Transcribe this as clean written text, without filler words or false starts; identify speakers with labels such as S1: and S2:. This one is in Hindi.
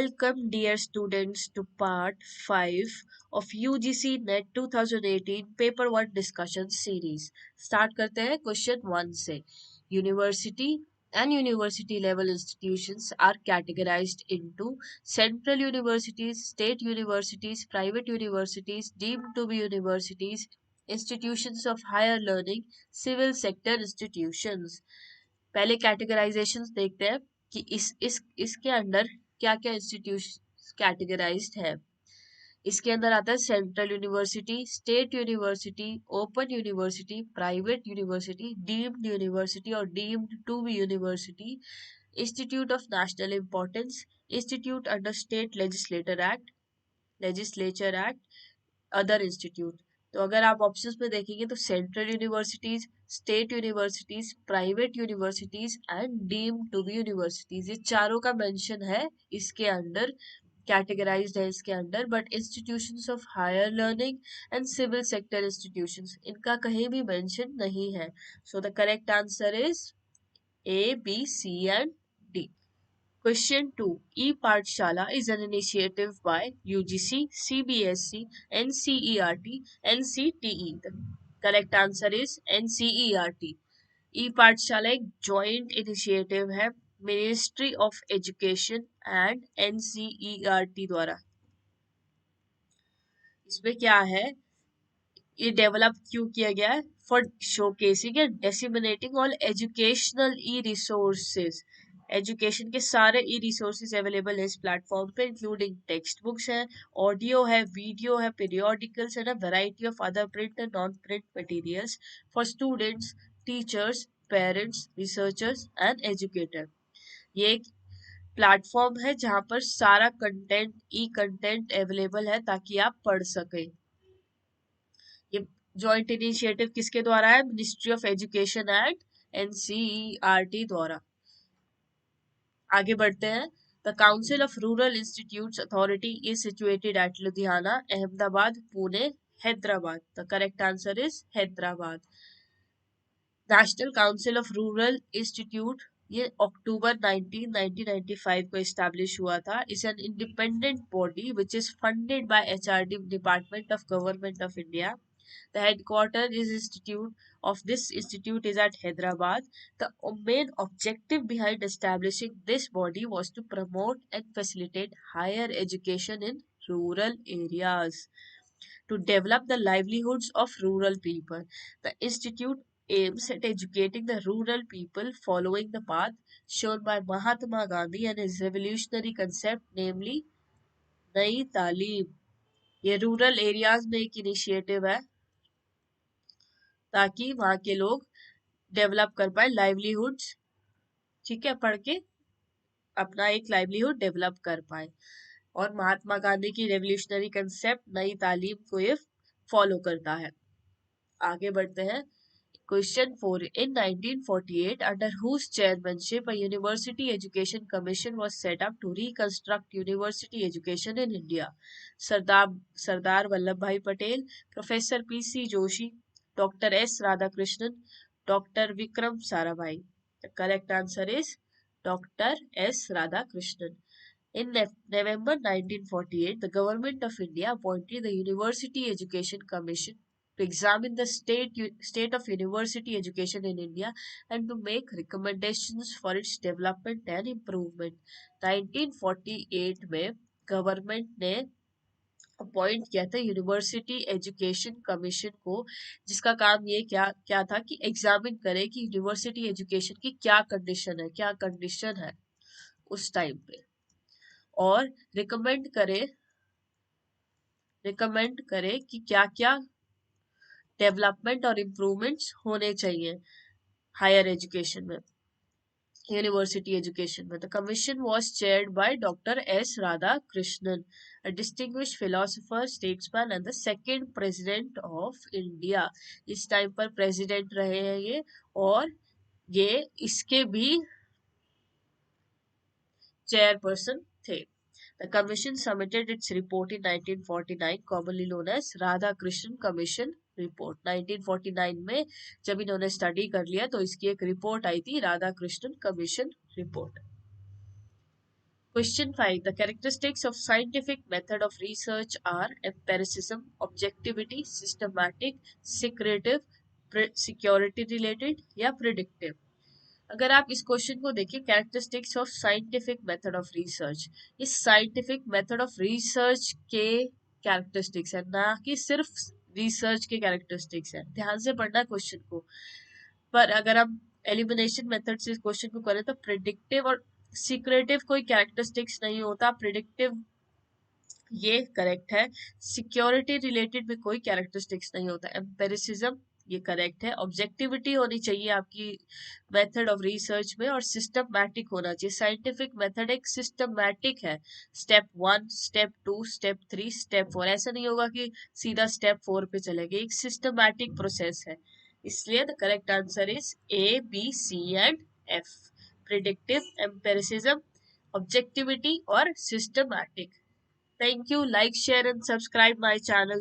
S1: Welcome dear students to part 5 of UGC NET 2018 paper 1 discussion series. Start करते हैं question 1 से. University and university level institutions are categorized into central universities, state universities, private universities, deemed to be universities, institutions of higher learning, civil sector institutions. पहले कैटेगराइजेशंस देखते हैं कि इसके अंदर क्या क्या इंस्टीट्यूशन कैटेगराइज्ड है. इसके अंदर आता है central university, state university, open university, private university, deemed university और deemed to be university, institute of national importance, institute under state legislature act, other institute. तो अगर आप ऑप्शंस में देखेंगे तो central universities, state universities, private universities and deemed to be universities, ये चारों का मेंशन है इसके अंदर, कैटेगराइज्ड है इसके अंदर. But institutions of higher learning and civil sector institutions, इनका कहीं भी मेंशन नहीं है. So the correct answer is A, B, C and D. Question 2. E-Pathshala is an initiative by UGC, CBSE, NCERT, NCTE. The correct answer is NCERT. E-Pathshala एक joint initiative है Ministry of Education and NCERT द्वारा. इसमें क्या है, ये डेवलप क्यों किया गया है? For showcasing and disseminating all educational E resources. Education के सारे ई रिसोर्सेज अवेलेबल है इस प्लेटफॉर्म पे, इंक्लूडिंग टेक्स्ट बुक्स है, ऑडियो है, वीडियो है, periodicals and a variety of other print and non print materials for students, teachers, parents, researchers and educator. ये एक प्लेटफॉर्म है जहाँ पर सारा कंटेंट, ई कंटेंट अवेलेबल है ताकि आप पढ़ सकें. ये जॉइंट इनिशिएटिव किसके द्वारा है? Ministry of education and NCERT द्वारा. आगे बढ़ते हैं. The council of rural institutes authority is situated at Ludhiana, Ahmedabad, Pune, Hyderabad. The correct answer is Hyderabad. National council of rural institute, ये अक्टूबर 1995 को एस्टैब्लिश हुआ था. Is an independent body which is funded by HRD department of government of India. The headquarters of this institute is at Hyderabad. The main objective behind establishing this body was to promote and facilitate higher education in rural areas, to develop the livelihoods of rural people. The institute aims at educating the rural people following the path shown by Mahatma Gandhi and his revolutionary concept, namely नई तालीम. ये रूरल एरियाज में एक इनिशिएटिव है ताकि वहां के लोग डेवलप कर पाए लाइवलीहुड्स, ठीक है, पढ़ के अपना एक लाइवलीहुड डेवलप कर पाए. और महात्मा गांधी की रेवोल्यूशनरी कंसेप्ट नई तालीम को ये फॉलो करता है. आगे बढ़ते हैं. Question 4. In 1948, under whose chairmanship a university education commission was set up to reconstruct university education in India? Sardar Vallabhbhai Patel, Professor P.C. Joshi, Dr. S. Radhakrishnan, Dr. Vikram Sarabhai. The correct answer is Dr. S. Radhakrishnan. In November 1948, the government of India appointed the University Education Commission to examine the state of university education in India and to make recommendations for its development and improvement. 1948 में गवर्नमेंट ने अपॉइंट किया था यूनिवर्सिटी एजुकेशन कमीशन को, जिसका काम ये क्या था कि एग्जामिन करे कि यूनिवर्सिटी एजुकेशन की क्या कंडीशन है उस टाइम पे, और रिकमेंड करे कि क्या क्या डेवलपमेंट और इम्प्रूवमेंट्स होने चाहिए हायर एजुकेशन में, यूनिवर्सिटी एजुकेशन में. The commission was chaired by doctor S Radha Krishnan, a distinguished philosopher, statesman and the second president of India. इस टाइम पर प्रेसिडेंट रहे हैं ये, और ये इसके भी चेयरपर्सन थे. The commission submitted its report in 1949, commonly known as Radhakrishnan Commission Report. 1949 में जब इन्होंने स्टडी कर लिया तो इसकी एक रिपोर्ट आई थी, Radha Krishnan commission report. Question 5. The characteristics of scientific method of research are empiricism, objectivity, systematic, secretive, security related या predictive. अगर आप इस क्वेश्चन को देखिए, characteristics of scientific method of research, इस साइंटिफिक मेथड ऑफ रिसर्च के कैरेक्टरिस्टिक्स है, ना कि सिर्फ रिसर्च के कैरेक्टरिस्टिक्स है। ध्यान से पढ़ना क्वेश्चन को। पर अगर हम एलिमिनेशन मेथड से इस क्वेश्चन को करें तो प्रिडिक्टिव और सीक्रेटिव कोई कैरेक्टरिस्टिक्स नहीं होता। प्रिडिक्टिव ये करेक्ट है। सिक्योरिटी रिलेटेड में कोई कैरेक्टरिस्टिक्स नहीं होता। एम्पेरिसिज्म ये करेक्ट है। ऑब्जेक्टिविटी होनी चाहिए आपकी मेथड ऑफ रिसर्च में, और सिस्टमैटिक होना चाहिए। साइंटिफिक मेथड एक सिस्टमैटिक है। स्टेप 1, स्टेप 2, स्टेप 3, स्टेप 4, ऐसा नहीं होगा कि सीधा स्टेप 4 पे चलेंगे। एक सिस्टमैटिक प्रोसेस है। इसलिए the correct answer is A, B, C and F. Predictive, empiricism, objectivity और systematic. Thank you. Like, share, and subscribe my channel.